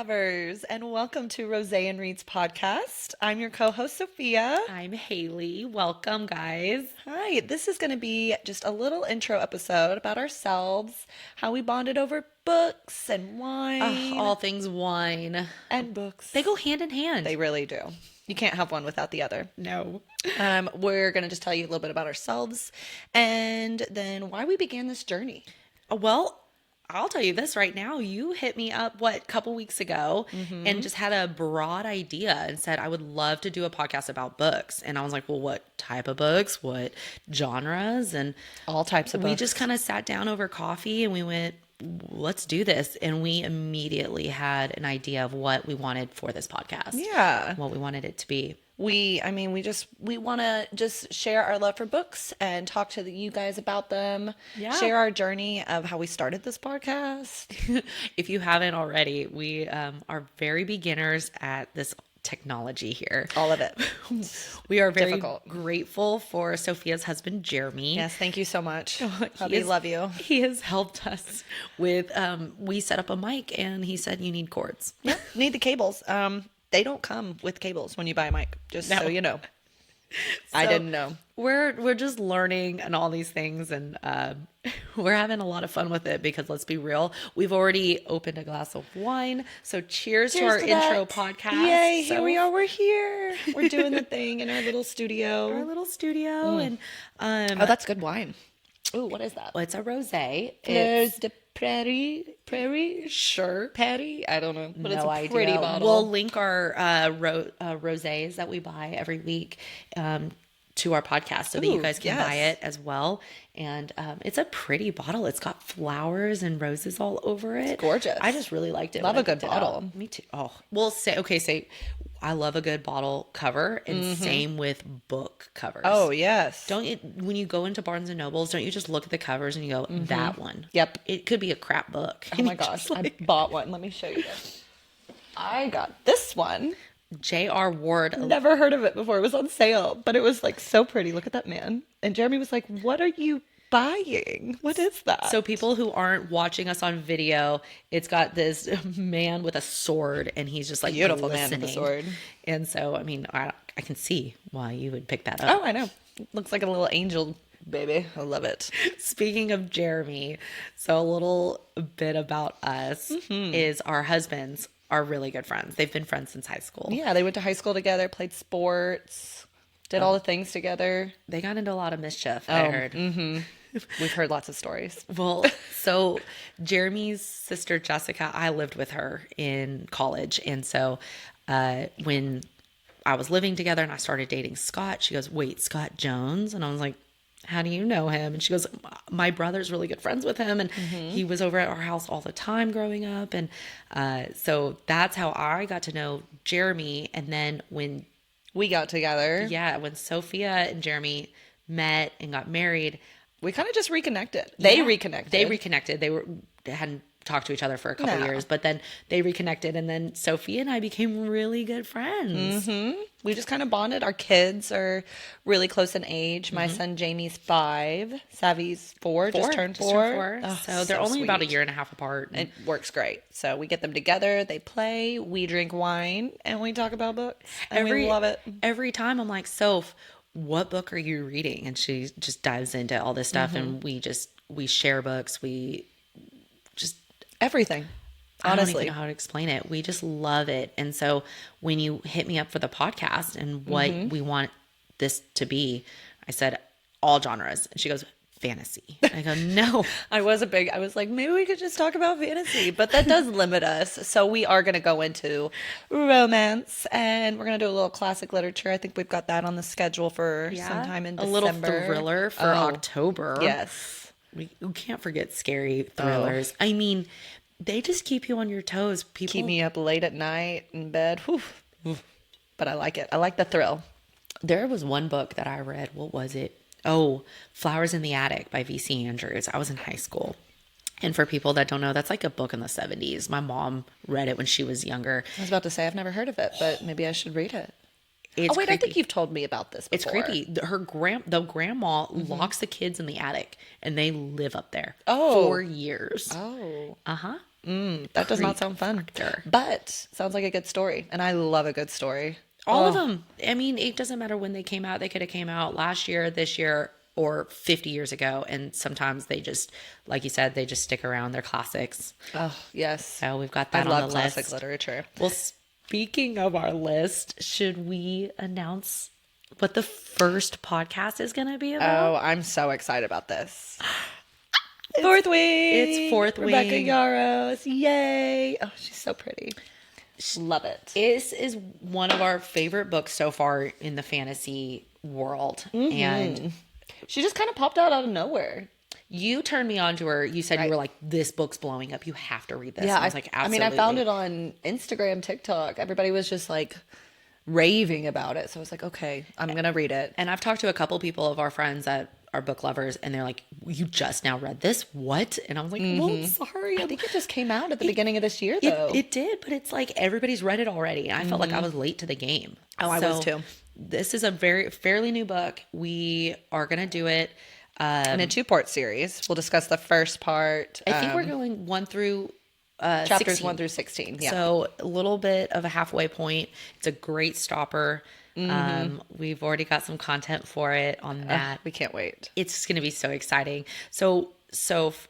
lovers, and welcome to Rose and Reed's podcast. I'm your co-host, Sophia. I'm Hayley. Welcome, guys. Hi, this is going to be just a little intro episode about ourselves, how we bonded over books and wine. All things wine. And books. They go hand in hand. They really do. You can't have one without the other. No. We're going to just tell you a little bit about ourselves and then why we began this journey. Well, I'll tell you this right now. You hit me up, a couple weeks ago and just had a broad idea and said, I would love to do a podcast about books. And I was like, well, what type of books? What genres? And all types of books. We just kind of sat down over coffee and we went, let's do this. And we immediately had an idea of what we wanted for this podcast. Yeah. What we wanted it to be. We want to just share our love for books and talk to you guys about them. Yeah. Share our journey of how we started this podcast. If you haven't already, we are very beginners at this technology here. All of it. We are very difficult. Grateful for Sophia's husband, Jeremy. Yes, thank you so much. Hubby, love you. He has helped us with, we set up a mic and he said, you need cords. Yeah, need the cables. They don't come with cables when you buy a mic, just so you know. I didn't know. We're just learning and all these things, and we're having a lot of fun with it because let's be real, we've already opened a glass of wine. So cheers to our intro podcast. Yay, here we are. We're here. We're doing the thing in our little studio. And oh, that's good wine. Ooh, what is that? well, it's a rosé. Fleurs de Prairie? Sure. Patty? I don't know. But No it's a idea. pretty bottle. We'll link our rosés that we buy every week to our podcast so that you guys can buy it as well. And it's a pretty bottle. It's got flowers and roses all over it. It's gorgeous. I just really liked it. Love when a good I picked it bottle. out. Me too. Oh, well, say I love a good bottle cover, and same with book covers. Oh, yes. Don't you, when you go into Barnes and Nobles, don't you just look at the covers and you go, that one? Yep. It could be a crap book. Oh my gosh, I bought one. Let me show you this. I got this one. J.R. Ward. Never heard of it before. It was on sale, but it was like so pretty. Look at that man. And Jeremy was like, what are you buying? What is that? So people who aren't watching us on video, it's got this man with a sword and he's just like beautiful man with a glistening. sword. And so, I mean, I can see why you would pick that up. Oh, I know. Looks like a little angel baby. I love it. Speaking of Jeremy, so a little bit about us is our husbands are really good friends. They've been friends since high school. Yeah, they went to high school together, played sports, did all the things together. They got into a lot of mischief, I heard. We've heard lots of stories. Well, so Jeremy's sister, Jessica, I lived with her in college. And so when I was living together and I started dating Scott, she goes, wait, Scott Jones? And I was like, how do you know him? And she goes, my brother's really good friends with him. And he was over at our house all the time growing up. And so that's how I got to know Jeremy. And then when we got together. Yeah, when Sophia and Jeremy met and got married, we kind of just reconnected. They reconnected. They hadn't talked to each other for a couple years, but then they reconnected, and then Sophia and I became really good friends. We just kind of bonded. Our kids are really close in age. My son Jamie's 5, Savvy's 4, just turned 4. Oh, so they're only about a year and a half apart. It works great. So we get them together, they play, we drink wine, and we talk about books. And we love it. Every time I'm like, Soph, what book are you reading? And she just dives into all this stuff, and we share books. We just everything. Honestly, I don't even know how to explain it. We just love it. And so when you hit me up for the podcast and what we want this to be, I said all genres. And she goes, fantasy. I go, no. I was like, maybe we could just talk about fantasy, but that does limit us. So we are going to go into romance, and we're going to do a little classic literature. I think we've got that on the schedule for sometime in December. A little thriller for October. Yes. We can't forget scary thrillers. I mean, they just keep you on your toes. People keep me up late at night in bed. Whew. But I like it. I like the thrill. There was one book that I read. What was it? Oh, Flowers in the Attic by V.C. Andrews. I was in high school. And for people that don't know, that's like a book in the 70s. My mom read it when she was younger. I was about to say, I've never heard of it, but maybe I should read it. It's creepy. I think you've told me about this before. It's creepy. The grandma locks the kids in the attic, and they live up there for years. Oh. Uh-huh. That does not sound fun. Factor. But sounds like a good story. And I love a good story. All of them. I mean, it doesn't matter when they came out. They could have came out last year, this year, or 50 years ago. And sometimes they just, like you said, they just stick around. They're classics. Oh, yes. So we've got I that on love the classic list. literature. Well, speaking of our list, should we announce what the first podcast is going to be about? Oh, I'm so excited about this. Fourth Wing. It's Fourth Rebecca Wing. Yarros. Yay. Oh, she's so pretty. Love it. This is one of our favorite books so far in the fantasy world. And She just kind of popped out of nowhere. you turned me on to her. You said you were like, this book's blowing up. You have to read this. Yeah, And I was like, absolutely. I mean, I found it on Instagram, TikTok. Everybody was just like raving about it. So I was like, okay, I'm going to read it. And I've talked to a couple people of our friends that are book lovers, and they're like, you just now read this? What? And I was like, well, sorry. I think it just came out at the beginning of this year, though. It did, but it's like everybody's read it already. I felt like I was late to the game. Oh, I was too. This is a fairly new book. We are going to do it. In a 2-part series. We'll discuss the first part. I think we're going 1 through chapters 16. 1 through 16. Yeah. So a little bit of a halfway point. It's a great stopper. We've already got some content for it on that. We can't wait. It's going to be so exciting. So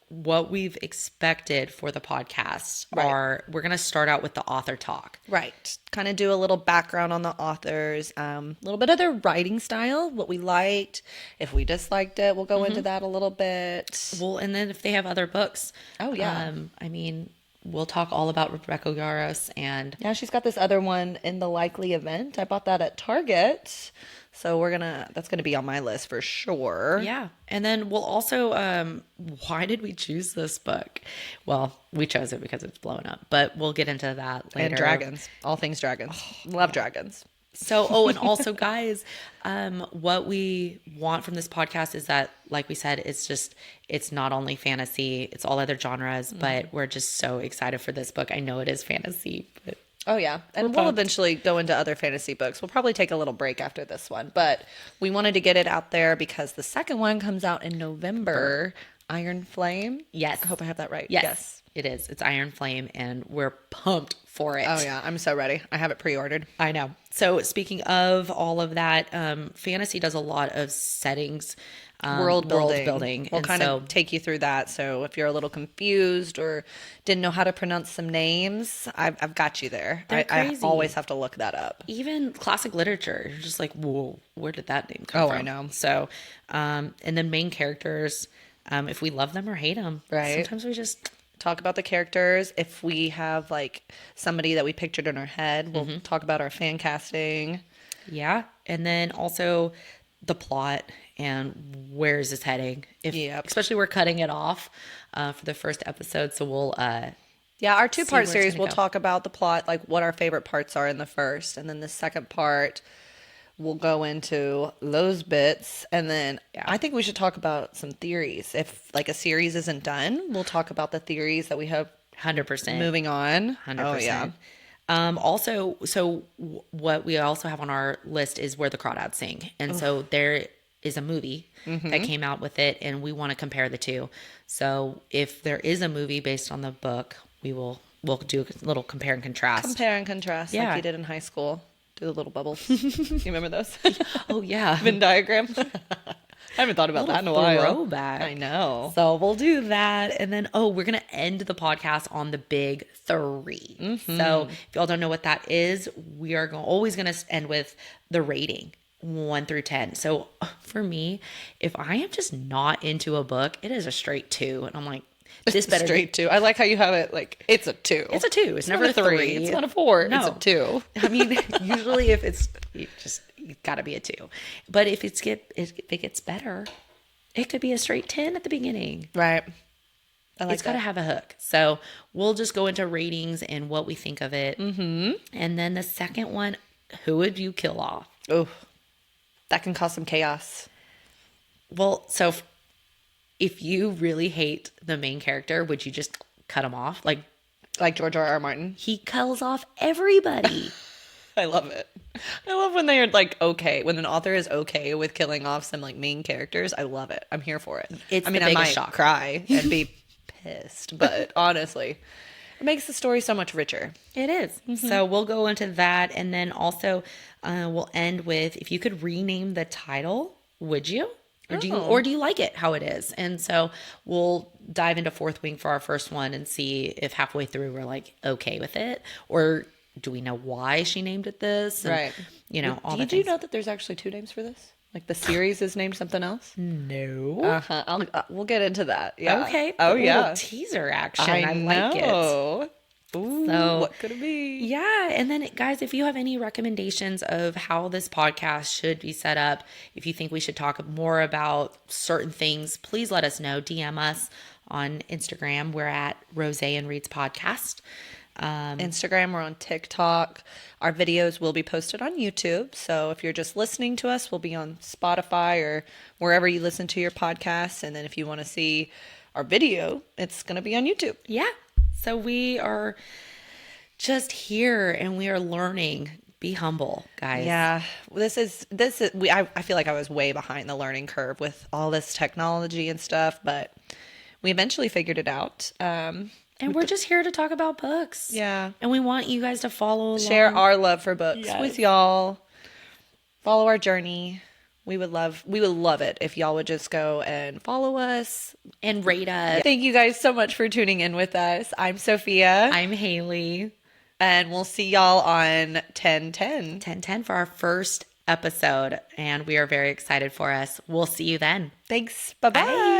what we've expected for the podcast are, we're going to start out with the author talk. Right. Kind of do a little background on the authors, a little bit of their writing style, what we liked. If we disliked it, we'll go into that a little bit. Well, and then if they have other books. Oh, yeah. I mean, we'll talk all about Rebecca Yarros and Yeah, she's got this other one, In the Likely Event. I bought that at Target. So that's gonna be on my list for sure. yeah. And then we'll also, why did we choose this book? Well, we chose it because it's blown up, but we'll get into that later. And dragons. All things dragons. Love dragons. So, and also guys, what we want from this podcast is that, like we said, it's not only fantasy, it's all other genres, but we're just so excited for this book. I know it is fantasy, but Oh, yeah. And we'll eventually go into other fantasy books. We'll probably take a little break after this one. But we wanted to get it out there because the second one comes out in November. Iron Flame. yes. I hope I have that right. Yes, it is. It's Iron Flame, and we're pumped for it. Oh, yeah. I'm so ready. I have it pre-ordered. I know. So speaking of all of that, fantasy does a lot of settings, World building. We'll and kind so, of take you through that. So if you're a little confused or didn't know how to pronounce some names, I've got you there. They're I crazy. always have to look that up. even classic literature, you're just like, whoa, where did that name come Oh, from? I know. So, and then main characters, if we love them or hate them, Right. sometimes we just Talk about the characters. If we have like somebody that we pictured in our head, we'll talk about our fan casting. yeah. And then also the plot and where is this heading? Yep. Especially we're cutting it off for the first episode, so we'll Yeah, our where 2-part it's series, gonna we'll go. talk about the plot, like what our favorite parts are in the first. And then the second part, we'll go into those bits. And then I think we should talk about some theories. If like a series isn't done, we'll talk about the theories that we have 100%. moving on. 100%. Oh, yeah. Also, what we also have on our list is Where the Crawdads Sing. And so there is a movie that came out with it, and we want to compare the two. So if there is a movie based on the book, we'll do a little compare and contrast. Compare and contrast Yeah. like you did in high school. Do the little bubbles. You remember those? Oh, yeah. Venn diagram. I haven't thought about that in a while. Throwback. I know. So we'll do that. And then, we're going to end the podcast on the big 3. So if y'all don't know what that is, we are always going to end with the rating 1 through 10. So for me, if I am just not into a book, it is a straight 2. And I'm like, this better Straight 2. I like how you have it like it's a 2. It's a 2. It's never a 3. It's not a 4. No. It's a 2. I mean, usually if it's got to be a 2. But if it gets better, it could be a straight 10 at the beginning. Right. I like It's got to that. have a hook. So we'll just go into ratings and what we think of it. Mm-hmm. And then the second one, who would you kill off? Oh, that can cause some chaos. Well, so if you really hate the main character, would you just cut him off? Like, Like George R. R. Martin. he kills off everybody. I love it. I love when they're like okay, when an author is okay with killing off some like main characters. I love it. I'm here for it. It's I mean, the I biggest might shock. cry and be pissed, but honestly, It makes the story so much richer. It is. So we'll go into that. And then also we'll end with, if you could rename the title, would you? Or do you like it how it is? And so we'll dive into Fourth Wing for our first one and see if halfway through we're like okay with it, or do we know why she named it this? And, Right. You know, all the Did you things. know that there's actually 2 names for this? Like the series is named something else? No. Uh-huh. We'll get into that. Yeah. Okay. Oh, A yeah. little teaser action. I like it. know. Ooh, So- what could it be? Yeah. And then, guys, if you have any recommendations of how this podcast should be set up, if you think we should talk more about certain things, please let us know. DM us on Instagram. We're at Rose and Reads Podcast. Instagram, we're on TikTok. Our videos will be posted on YouTube. So if you're just listening to us, we'll be on Spotify or wherever you listen to your podcasts. And then if you want to see our video, it's going to be on YouTube. Yeah. So we are just here and we are learning. Be humble, guys. Yeah, this is I feel like I was way behind the learning curve with all this technology and stuff, but we eventually figured it out. And we're just here to talk about books. Yeah. And we want you guys to follow along. Share our love for books Yes. with y'all. Follow our journey. We would love it if y'all would just go and follow us. and rate us. Thank you guys so much for tuning in with us. I'm Sophia, I'm Haily. and we'll see y'all on 1010. 1010 for our first episode, and we are very excited for us. We'll see you then. Thanks. Bye-bye. Bye.